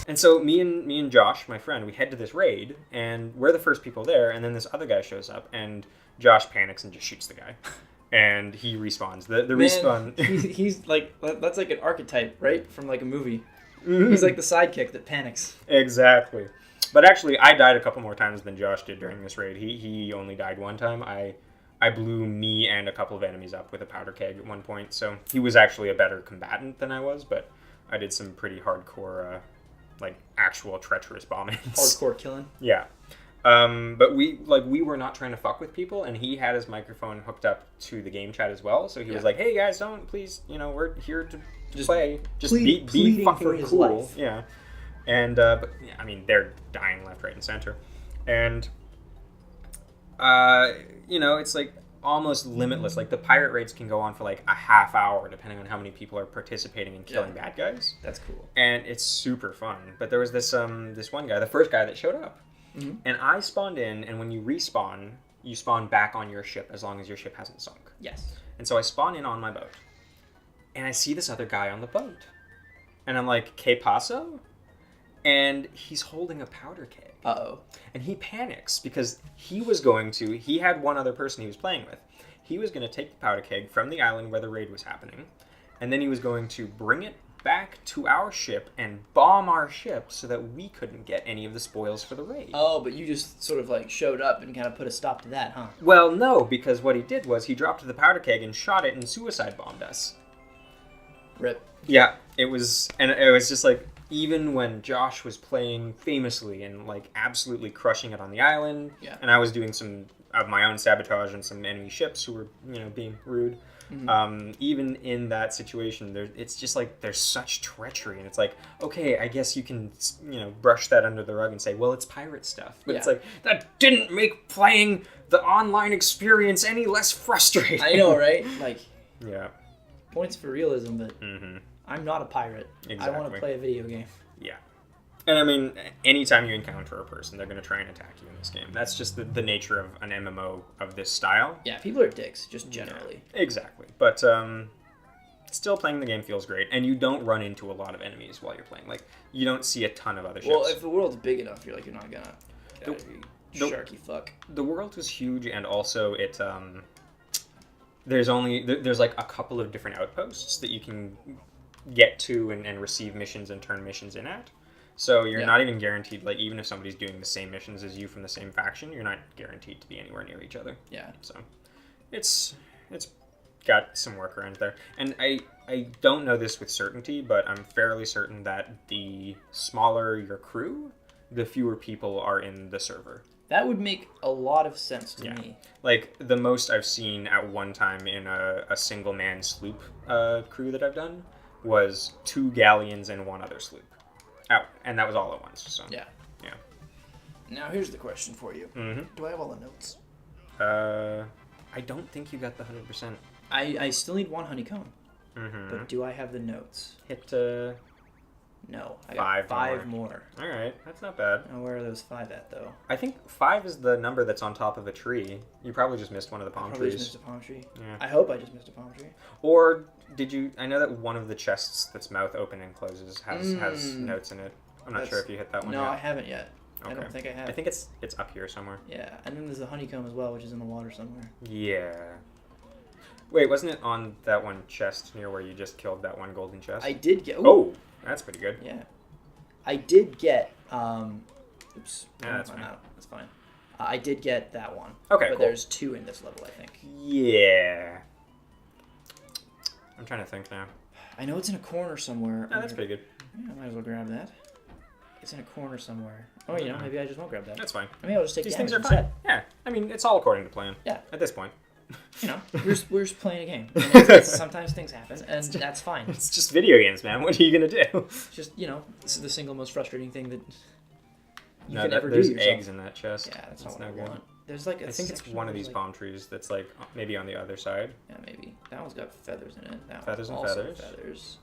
And so me and Josh, my friend, we head to this raid, and we're the first people there. And then this other guy shows up, and Josh panics and just shoots the guy, and he respawns. The respawn. He's like, that's like an archetype, right, from like a movie. He's like the sidekick that panics. Exactly. But actually, I died a couple more times than Josh did during this raid. He only died one time. I blew me and a couple of enemies up with a powder keg at one point. So he was actually a better combatant than I was, but I did some pretty hardcore, like actual treacherous bombings. Hardcore killing. Yeah. But we were not trying to fuck with people, and he had his microphone hooked up to the game chat as well. So he was like, "Hey guys, don't please, we're here to just play. Just be fucking cool." Life. Yeah. And but yeah, I mean, they're dying left, right, and center, and it's like almost limitless. Like the pirate raids can go on for like a half hour, depending on how many people are participating in killing bad guys. That's cool, and it's super fun. But there was this one guy, the first guy that showed up, and I spawned in, and when you respawn, you spawn back on your ship as long as your ship hasn't sunk. Yes. And so I spawn in on my boat, and I see this other guy on the boat, and I'm like, "Que paso?" And he's holding a powder keg. Uh-oh. And he panics because he had one other person he was playing with. He was going to take the powder keg from the island where the raid was happening, and then he was going to bring it back to our ship and bomb our ship so that we couldn't get any of the spoils for the raid. Oh, but you just sort of like showed up and kind of put a stop to that, huh? Well, no, because what he did was he dropped the powder keg and shot it and suicide bombed us. Rip. Yeah, it was just like, even when Josh was playing famously and like absolutely crushing it on the island, and I was doing some of my own sabotage on some enemy ships who were, being rude. Mm-hmm. Even in that situation, it's just like there's such treachery, and it's like, okay, I guess you can, brush that under the rug and say, well, it's pirate stuff. But it's like, that didn't make playing the online experience any less frustrating. I know, right? Like, yeah, points for realism, but I'm not a pirate. Exactly. I want to play a video game. Yeah. And I mean, anytime you encounter a person, they're going to try and attack you in this game. That's just the nature of an MMO of this style. Yeah, people are dicks, just generally. Yeah, exactly. But still playing the game feels great, and you don't run into a lot of enemies while you're playing. Like, you don't see a ton of other ships. Well, if the world's big enough, you're not going to sharky fuck. The world is huge, and also it... there's like a couple of different outposts that you can get to and receive missions and turn missions in at. So you're not even guaranteed, like, even if somebody's doing the same missions as you from the same faction, you're not guaranteed to be anywhere near each other. Yeah. So it's got some workarounds there. And I don't know this with certainty, but I'm fairly certain that the smaller your crew, the fewer people are in the server. That would make a lot of sense to me. Like, the most I've seen at one time in a single-man sloop crew that I've done was 2 galleons and 1 other sloop. Oh, and that was all at once. So yeah. Now here's the question for you. Mm-hmm. Do I have all the notes? I don't think you got the 100%. I still need 1 honeycomb. Mm-hmm. But do I have the notes? Hit No, I got 5 more. All right, that's not bad. Now, where are those 5 at, though? I think 5 is the number that's on top of a tree. You probably just missed one of the palm trees. Probably just missed a palm tree. Yeah. I hope I just missed a palm tree. Or did you... I know that one of the chests that's mouth open and closes has notes in it. I'm not sure if you hit that one yet. No, I haven't yet. Okay. I don't think I have. I think it's up here somewhere. Yeah, and then there's the honeycomb as well, which is in the water somewhere. Yeah. Wait, wasn't it on that one chest near where you just killed that one golden chest? I did get... Oh, that's pretty good. Yeah. I did get... Oops. Yeah, that's fine. That's fine. I did get that one. Okay, but cool. There's 2 in this level, I think. Yeah. I'm trying to think now. I know it's in a corner somewhere. Oh, that's pretty good. Yeah, I might as well grab that. It's in a corner somewhere. Oh, maybe I just won't grab that. That's fine. Maybe I'll just take These damage things are fine. instead. Yeah. I mean, it's all according to plan. Yeah. At this point. We're just playing a game. And sometimes things happen, and that's fine. It's just video games, man. What are you going to do? Just, this is the single most frustrating thing that you no, can ever do there's yourself. eggs in that chest. Yeah, that's not no what I good. want. There's like I think it's one of these palm trees that's like maybe on the other side. Yeah, maybe. That one's got feathers in it. That Feathers and one's also feathers. feathers.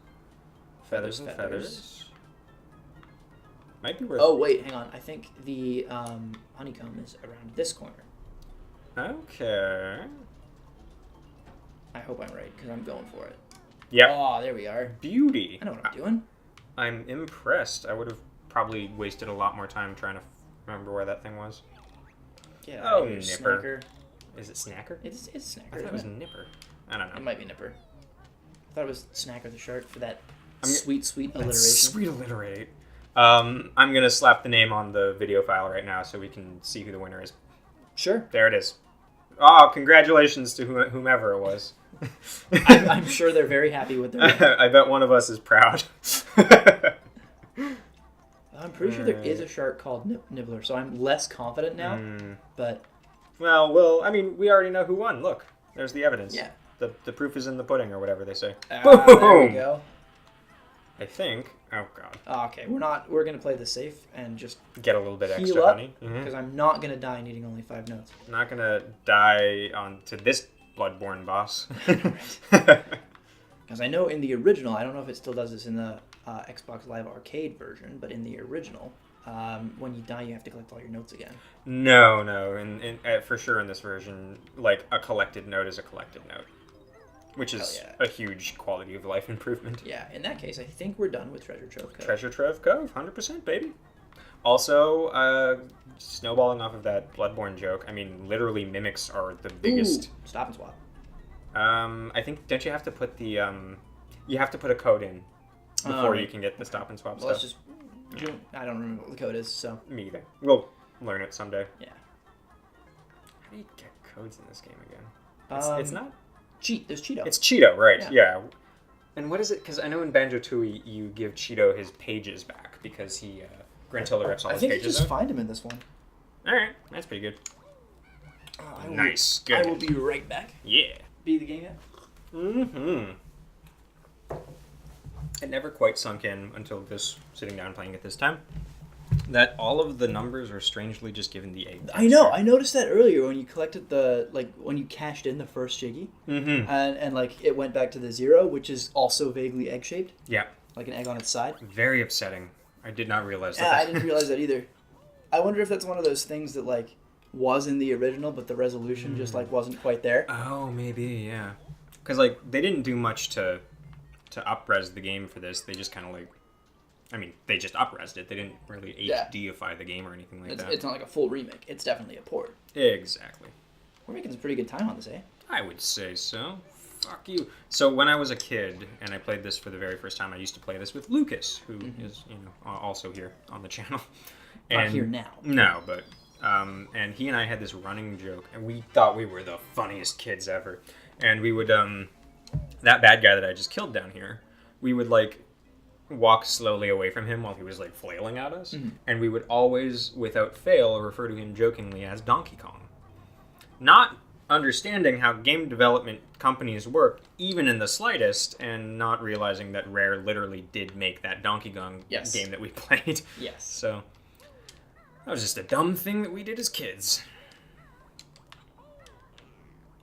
Feathers and feathers. Might be worth... Oh, wait, hang on. I think the honeycomb is around this corner. Okay. I hope I'm right, because I'm going for it. Yep. Oh, there we are. Beauty. I know what I'm doing. I'm impressed. I would have probably wasted a lot more time trying to remember where that thing was. Yeah. Oh, Nipper. Nipper. Is it Snacker? It's Snacker. I thought it was Nipper. I don't know. It might be Nipper. I thought it was Snacker the shark for that sweet alliteration. Sweet alliterate. I'm going to slap the name on the video file right now so we can see who the winner is. Sure. There it is. Oh, congratulations to whomever it was. I'm sure they're very happy with their winner. I bet one of us is proud. I'm pretty sure there is a shark called Nibbler, so I'm less confident now. But well, I mean, we already know who won. Look, there's the evidence. Yeah. The proof is in the pudding, or whatever they say. Boom! There we go. I think. Oh God. Okay, we're gonna play this safe and just get a little bit heal extra up, honey. because I'm not gonna die needing only 5 notes. I'm not gonna die to this Bloodborne boss. Because I know in the original, I don't know if it still does this in the Xbox Live Arcade version, but in the original, when you die, you have to collect all your notes again. No, and for sure in this version, like a collected note is a collected note, which is a huge quality of life improvement. Yeah, in that case, I think we're done with Treasure Trove Cove. Treasure Trove Cove, 100%, baby. Also, snowballing off of that Bloodborne joke, I mean, literally mimics are the biggest. Ooh, stop and swap. I think, don't you have to put the, you have to put a code in before you can get the stop and swap stuff. Let's just, I don't remember what the code is, so. Me either. We'll learn it someday. Yeah. How do you get codes in this game again? It's not... There's Cheeto. It's Cheeto, right, yeah. And what is it? Because I know in Banjo-Tooie you give Cheeto his pages back because he, Grantilla rips all his pages out. I think you just find him in this one. Alright, that's pretty good. Nice, good. I will be right back. Yeah. Be the game yet? Mm-hmm. It never quite sunk in until this, sitting down playing it this time, that all of the numbers are strangely just given the egg. I know. I noticed that earlier when you collected when you cashed in the first Jiggy, and like it went back to the 0, which is also vaguely egg shaped. Yeah. Like an egg on its side. Very upsetting. I did not realize that. Yeah, I didn't realize that either. I wonder if that's one of those things that like was in the original, but the resolution just like wasn't quite there. Oh, maybe, yeah. Because like they didn't do much to up-res the game for this. They just kind of like, I mean, they just up-resed it. They didn't really HD-ify the game or anything like that. It's not like a full remake. It's definitely a port. Exactly. We're making some pretty good time on this, eh? I would say so. Fuck you. So when I was a kid and I played this for the very first time, I used to play this with Lucas, who is, also here on the channel. Not here now. No, but and he and I had this running joke, and we thought we were the funniest kids ever. And we would that bad guy that I just killed down here, we would like walk slowly away from him while he was like flailing at us, and we would always, without fail, refer to him jokingly as Donkey Kong. Not understanding how game development companies work, even in the slightest, and not realizing that Rare literally did make that Donkey Kong game that we played. Yes. So that was just a dumb thing that we did as kids.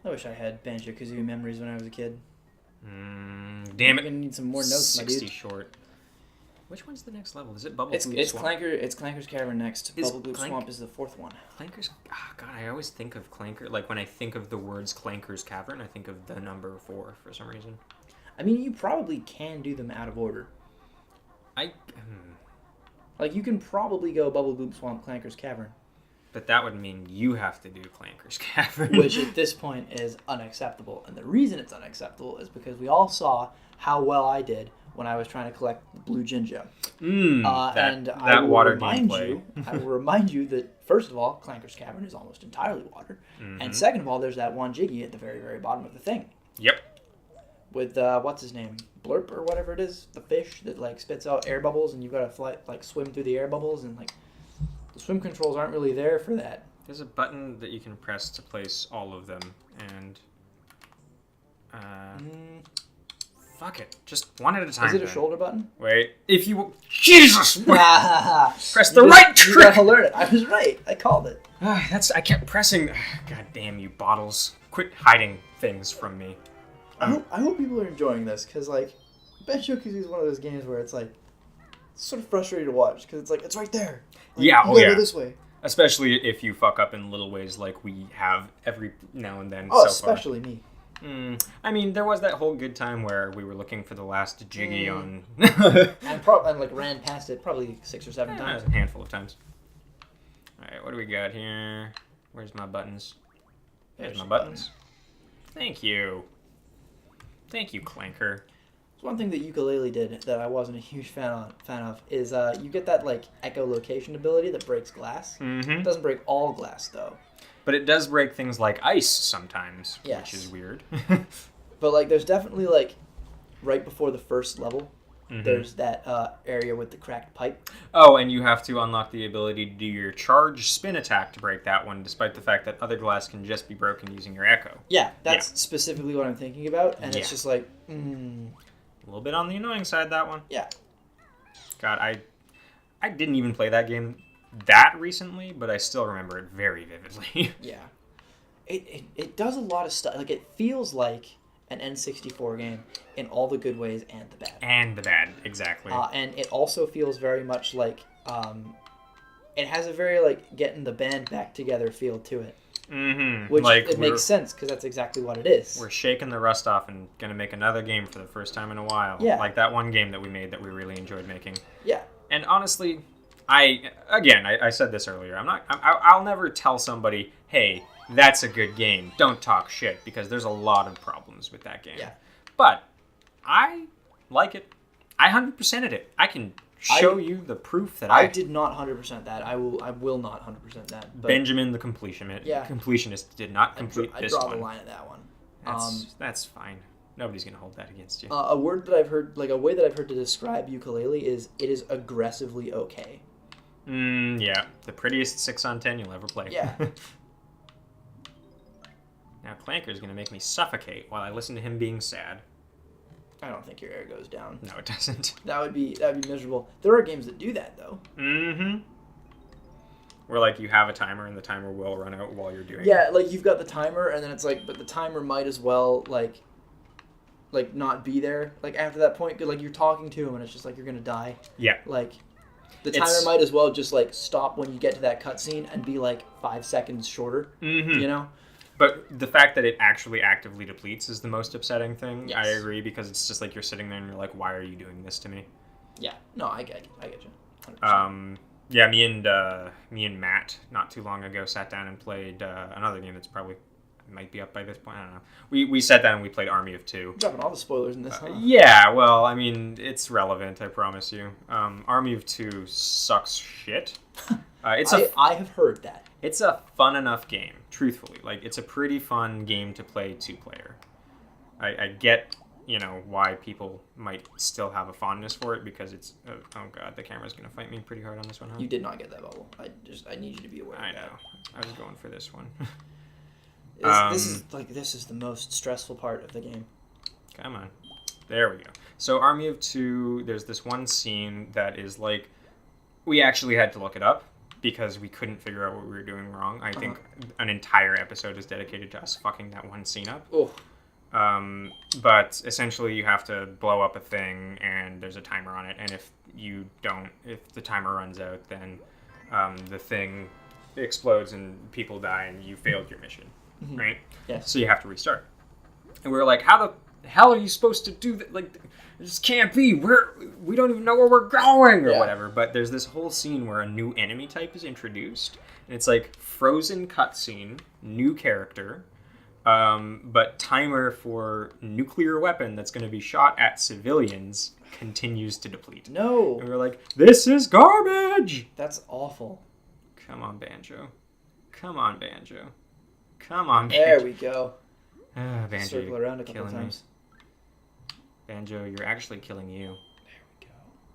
I wish I had Banjo-Kazooie memories when I was a kid. Damn it. I'm gonna need some more notes, my dude. 60 short. Which one's the next level? Is it Bubble Swamp? It's Clankers Cavern next. Bubble Bloop Swamp is the 4th one. Clankers... Oh, God, I always think of Clanker... Like, when I think of the words Clankers Cavern, I think of the number 4 for some reason. I mean, you probably can do them out of order. Like, you can probably go Bubble Bloop Swamp, Clankers Cavern. But that would mean you have to do Clankers Cavern. Which, at this point, is unacceptable. And the reason it's unacceptable is because we all saw how well I did when I was trying to collect Blue Jinjo. I will remind you that, first of all, Clankers Cavern is almost entirely water. And second of all, there's that one Jiggy at the very, very bottom of the thing. Yep. With, what's his name? Blurp or whatever it is. The fish that, like, spits out air bubbles and you've got to, swim through the air bubbles. And, like, the swim controls aren't really there for that. There's a button that you can press to place all of them. And, fuck it. Just one at a time. Is it a shoulder button? Wait. If you... Jesus! Press the right trigger! You gotta learn it. I was right. I called it. I kept pressing... God damn you, bottles. Quit hiding things from me. I hope people are enjoying this, because, like, Banjo-Kazooie is one of those games where it's, like, sort of frustrating to watch, because it's, like, it's right there. Like, yeah, you gotta go this way. Especially if you fuck up in little ways like we have every now and then Oh, so especially far. Me. I mean, there was that whole good time where we were looking for the last Jiggy on... and like ran past it probably 6 or 7 times. A handful of times. Alright, what do we got here? Where's my buttons? There's my buttons. Thank you. Thank you, Clanker. One thing that Yooka-Laylee did that I wasn't a huge fan of is you get that like echolocation ability that breaks glass. Mm-hmm. It doesn't break all glass though. But it does break things like ice sometimes, yes. which is weird. But like, there's definitely like right before the first level, there's that area with the cracked pipe. Oh, and you have to unlock the ability to do your charge spin attack to break that one, despite the fact that other glass can just be broken using your echo. Yeah, that's specifically what I'm thinking about, and it's just like, a little bit on the annoying side, that one. Yeah. God, I didn't even play that game that recently, but I still remember it very vividly. Yeah. It does a lot of stuff. Like, it feels like an N64 game in all the good ways and the bad. And the bad, exactly. And it also feels very much like it has a very like getting the band back together feel to it. Mm-hmm. Which like it makes sense because that's exactly what it is. We're shaking the rust off and gonna make another game for the first time in a while. Yeah. Like that one game that we made that we really enjoyed making. Yeah. And honestly, I said this earlier. I'll never tell somebody, hey, that's a good game. Don't talk shit, because there's a lot of problems with that game. Yeah. But I like it. I 100%ed it. I can show you the proof that I did not 100% that. I will not 100% that. But Benjamin the completionist did not complete this one. I draw the line at that one. That's fine. Nobody's gonna hold that against you. A word that I've heard, like a way that I've heard to describe Yooka-Laylee is it is aggressively okay. Yeah. The prettiest 6 on 10 you'll ever play. Yeah. Now Clanker's gonna make me suffocate while I listen to him being sad. I don't think your air goes down. No, it doesn't. That would be miserable. There are games that do that though. Mm-hmm. Where like you have a timer and the timer will run out while you're doing it. Yeah, like you've got the timer and then it's like, but the timer might as well like not be there. Like after that point, like you're talking to him and it's just like you're gonna die. Yeah. Like the timer might as well just like stop when you get to that cutscene and be like 5 seconds shorter. Mm-hmm. You know. But the fact that it actually actively depletes is the most upsetting thing. Yes. I agree, because it's just like you're sitting there and you're like, why are you doing this to me? Yeah. No, I get you. 100%. Yeah, me and Matt not too long ago sat down and played another game that's probably might be up by this point. I don't know. We sat down and we played Army of Two. Dropping all the spoilers in this, huh? Yeah, well, I mean, it's relevant, I promise you. Army of Two sucks shit. I have heard that. It's a fun enough game, truthfully. Like, it's a pretty fun game to play 2-player. I get, why people might still have a fondness for it, because it's... oh god, the camera's going to fight me pretty hard on this one, huh? You did not get that bubble. I need you to be aware of that. I know. I was going for this one. This is the most stressful part of the game. Come on. There we go. So, Army of Two, there's this one scene that is like... We actually had to look it up, because we couldn't figure out what we were doing wrong. I think an entire episode is dedicated to us fucking that one scene up. Oh. But essentially you have to blow up a thing, and there's a timer on it, and if the timer runs out, then the thing explodes and people die and you failed your mission, right? Yes. So you have to restart. And we were like, how the hell are you supposed to do that? Like, this can't be. We don't even know where we're going or whatever. But there's this whole scene where a new enemy type is introduced, and it's like frozen cutscene, new character, but timer for nuclear weapon that's going to be shot at civilians continues to deplete. No. And we're like, this is garbage. That's awful. Come on, Banjo. Come on, Banjo. Come on, Banjo. There we go. Banjo, circle around a couple times. Banjo, you're actually killing you. There we go.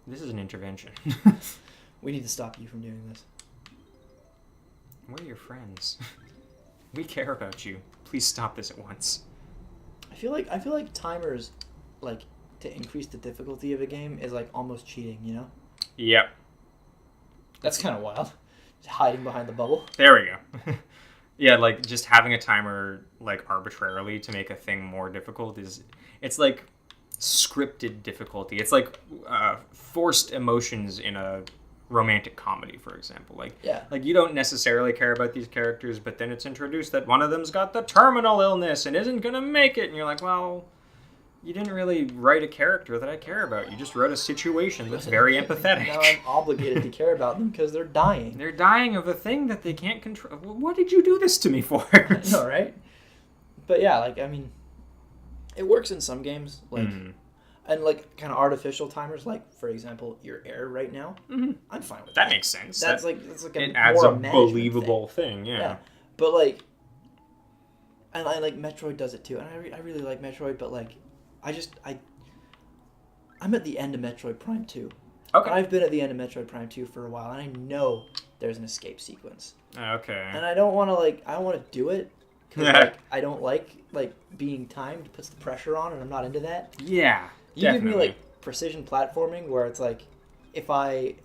This is an intervention. We need to stop you from doing this. We're your friends. We care about you. Please stop this at once. I feel like timers, like, to increase the difficulty of a game is like almost cheating, Yep. That's kind of wild. Just hiding behind the bubble. There we go. Yeah, like just having a timer like arbitrarily to make a thing more difficult it's like scripted difficulty. It's like forced emotions in a romantic comedy, for example. Like, yeah. Like, you don't necessarily care about these characters, but then it's introduced that one of them's got the terminal illness and isn't going to make it. And you're like, well, you didn't really write a character that I care about. You just wrote a situation that's very empathetic. Now I'm obligated to care about them because they're dying. They're dying of a thing that they can't control. Well, what did you do this to me for? I know, right? But yeah, like, I mean, it works in some games. Like, and like kind of artificial timers, like, for example, your air right now. I'm fine with that. That makes sense. That's like it adds a believable thing. Yeah. But like, and I like Metroid does it too, and I really like Metroid, but like, I'm at the end of Metroid Prime 2. Okay. I've been at the end of Metroid Prime 2 for a while, and I know there's an escape sequence. Okay. And I don't want to I don't want to do it because like I don't like being timed. It puts the pressure on, and I'm not into that. Yeah. You definitely. give me like precision platforming where it's like if I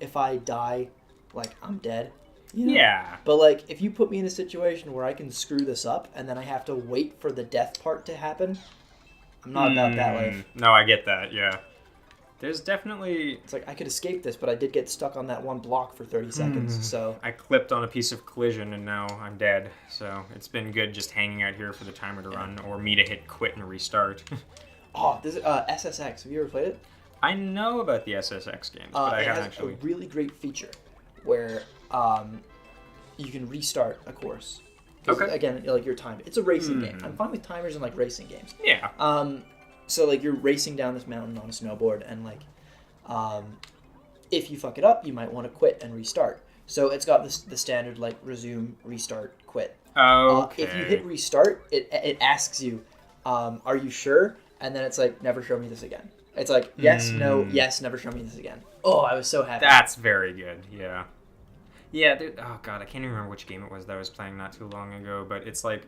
die, like I'm dead. You know? Yeah. But like if you put me in a situation where I can screw this up and then I have to wait for the death part to happen, I'm not about that life. No, I get that. Yeah. There's definitely... It's like, I could escape this, but I did get stuck on that one block for 30 seconds, so... I clipped on a piece of collision, and now I'm dead. So it's been good just hanging out here for the timer to run, or me to hit quit and restart. Oh, this SSX. Have you ever played it? I know about the SSX games, but I haven't actually... It has a really great feature where you can restart a course. Okay. Again, like your time. It's a racing game. I'm fine with timers in like racing games. Yeah. So like you're racing down this mountain on a snowboard, and like, if you fuck it up, you might want to quit and restart. So it's got the standard like resume, restart, quit. Okay. If you hit restart, it asks you, are you sure? And then it's like, never show me this again. It's like, yes, no, yes, never show me this again. Oh, I was so happy. That's very good. Yeah. Yeah. Oh god, I can't even remember which game it was that I was playing not too long ago, but it's like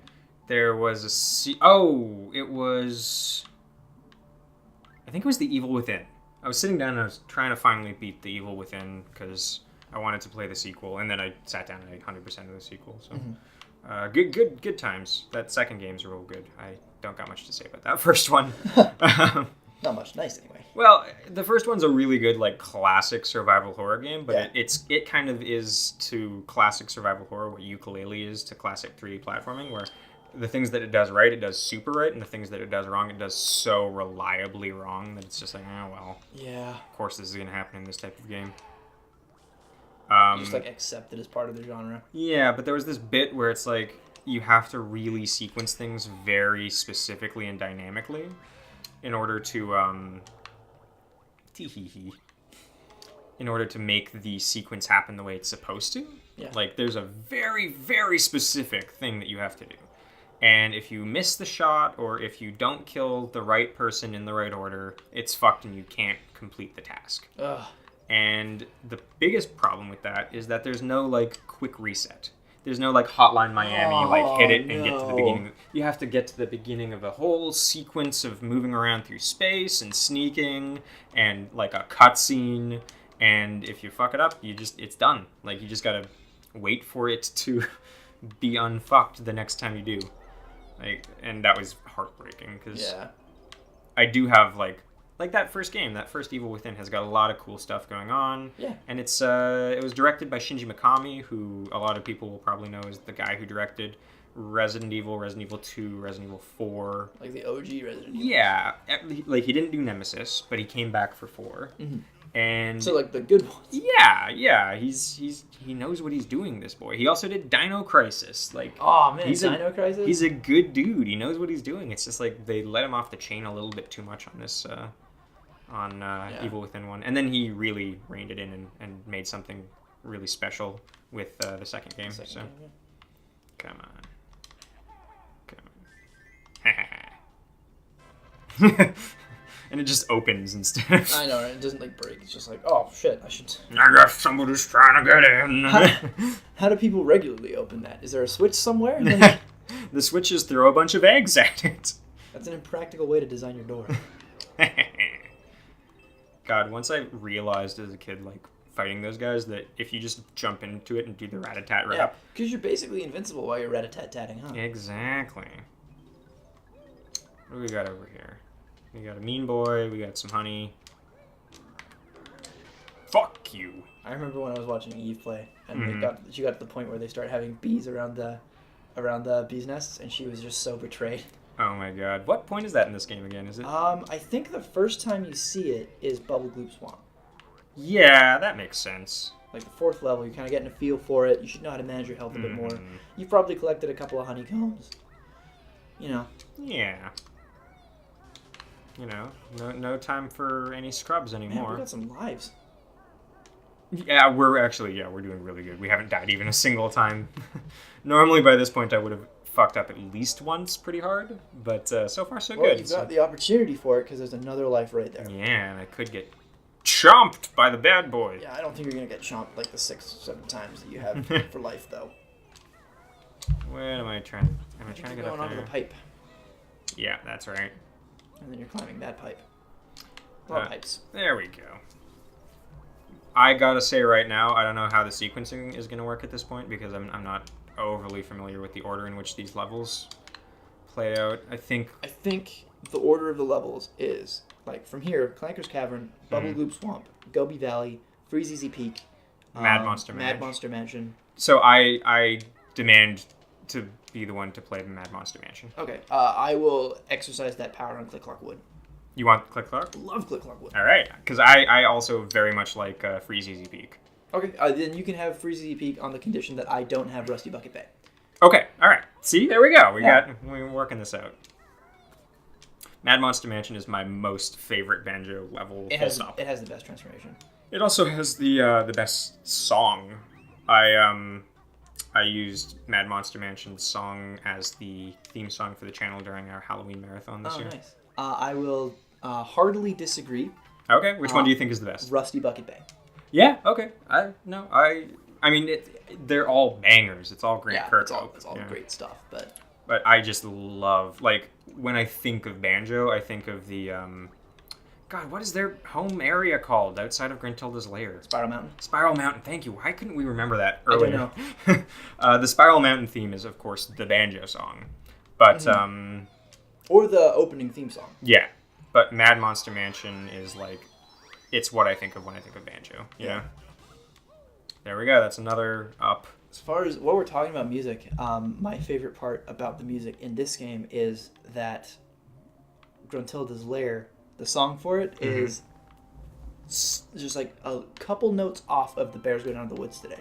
there was it was. I think it was The Evil Within. I was sitting down and I was trying to finally beat The Evil Within because I wanted to play the sequel, and then I sat down and I 100% of the sequel. So, good times. That second game's real good. I don't got much to say about that first one. Not much. Nice anyway. Well, the first one's a really good like classic survival horror game, but it kind of is to classic survival horror what Yooka-Laylee is to classic 3D platforming, where the things that it does right, it does super right, and the things that it does wrong, it does so reliably wrong that it's just like, oh, well. Yeah. Of course this is going to happen in this type of game. You just, like, accept it as part of the genre. Yeah, but there was this bit where it's like, you have to really sequence things very specifically and dynamically in order to, in order to make the sequence happen the way it's supposed to. Yeah. Like, there's a very, very specific thing that you have to do. And if you miss the shot, or if you don't kill the right person in the right order, it's fucked and you can't complete the task. Ugh. And the biggest problem with that is that there's no, like, quick reset. There's no, like, Hotline Miami, hit it and get to the beginning. You have to get to the beginning of a whole sequence of moving around through space and sneaking and, like, a cutscene. And if you fuck it up, it's done. Like, you just gotta wait for it to be unfucked the next time you do. Like, and that was heartbreaking because I do have like that first game, that first Evil Within has got a lot of cool stuff going on. Yeah. And it was directed by Shinji Mikami, who a lot of people will probably know is the guy who directed Resident Evil 2, Resident Evil 4. Like the OG Resident Evil. Yeah. Like he didn't do Nemesis, but he came back for 4. Mm-hmm. And so like the good ones. Yeah. He knows what he's doing, this boy. He also did Dino Crisis. Like, oh man, Dino Crisis. He's a good dude. He knows what he's doing. It's just like they let him off the chain a little bit too much on this Evil Within 1. And then he really reined it in and made something really special with the second game. Come on. And it just opens instead of... I know, right? It doesn't, like, break. It's just like, oh, shit, I guess somebody's trying to get in. How do people regularly open that? Is there a switch somewhere? Like... The switch is throw a bunch of eggs at it. That's an impractical way to design your door. God, once I realized as a kid, like, fighting those guys, that if you just jump into it and do the rat-a-tat rap... Yeah, because you're basically invincible while you're rat-a-tat-tatting, huh? Exactly. What do we got over here? We got a mean boy, we got some honey. Fuck you. I remember when I was watching Eve play, and she got to the point where they started having bees around the bees' nests, and she was just so betrayed. Oh my god. What point is that in this game again? Is it? I think the first time you see it is Bubble Gloop Swamp. Yeah, that makes sense. Like the 4th level, you're kind of getting a feel for it. You should know how to manage your health a bit more. You've probably collected a couple of honeycombs. You know. Yeah. You know, no time for any scrubs anymore. Man, we got some lives. Yeah, we're doing really good. We haven't died even a single time. Normally by this point I would have fucked up at least once pretty hard, but so far so good. You've got the opportunity for it because there's another life right there. Yeah, and I could get chomped by the bad boy. Yeah, I don't think you're going to get chomped like the 6-7 times that you have for life, though. Where am I trying? Am I trying to get up there? Going onto the pipe. Yeah, that's right. And then you're climbing that pipe. More pipes. There we go. I gotta say right now, I don't know how the sequencing is going to work at this point because I'm not overly familiar with the order in which these levels play out. I think the order of the levels is like from here: Clankers Cavern, Bubble Gloop Swamp, Gobi Valley, Freeze Easy Peak, Mad Monster Mansion. So I demand to be the one to play the Mad Monster Mansion. Okay, I will exercise that power on Click Clock Wood. You want Click Clock? Love Click Clock Wood. All right, because I also very much like Freeze Easy Peak. Okay, then you can have Freeze Easy Peak on the condition that I don't have Rusty Bucket Bay. Okay, all right. See, there we go. We're working this out. Mad Monster Mansion is my most favorite Banjo level. It has the best transformation. It also has the best song. I used Mad Monster Mansion's song as the theme song for the channel during our Halloween marathon this year. Nice. I will heartily disagree. Okay, which one do you think is the best? Rusty Bucket Bay. Yeah, okay. I mean, they're all bangers. It's all great. It's all great stuff. But I just love, like, when I think of Banjo, I think of the God, what is their home area called outside of Gruntilda's lair? Spiral Mountain. Spiral Mountain. Thank you. Why couldn't we remember that earlier? I don't know. The Spiral Mountain theme is, of course, the Banjo song, but or the opening theme song. Yeah, but Mad Monster Mansion is like, it's what I think of when I think of Banjo. Yeah. There we go. That's another up. As far as what we're talking about music, my favorite part about the music in this game is that Gruntilda's lair, the song for it is just like a couple notes off of The Bears Go Down to the Woods Today.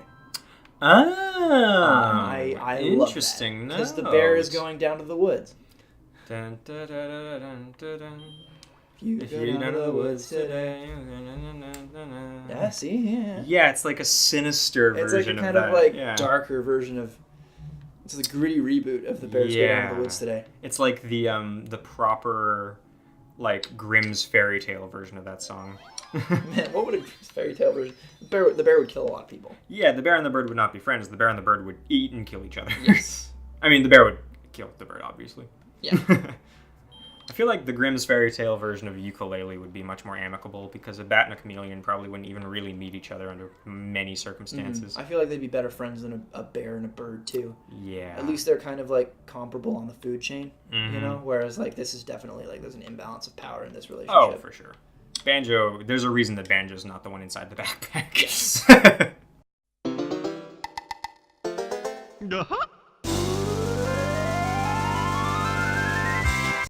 I interesting. Because the bear is going down to the woods. Dun, dun, dun, dun, dun, dun. If you go down to the woods today. Yeah, see, yeah. Yeah, it's like a sinister version of that. It's like a kind of like darker version of. It's the gritty reboot of The Bears Go Down to the Woods Today. It's like the proper, like, Grimm's fairy tale version of that song. Man, what would a Grimm's fairy tale version? The bear would kill a lot of people. Yeah, the bear and the bird would not be friends. The bear and the bird would eat and kill each other. Yes. I mean, the bear would kill the bird, obviously. Yeah. I feel like the Grimm's fairy tale version of Yooka-Laylee would be much more amicable because a bat and a chameleon probably wouldn't even really meet each other under many circumstances. I feel like they'd be better friends than a bear and a bird, too. Yeah. At least they're kind of, like, comparable on the food chain, you know? Whereas, like, this is definitely, like, there's an imbalance of power in this relationship. Oh, for sure. Banjo, there's a reason that Banjo's not the one inside the backpack. Yes.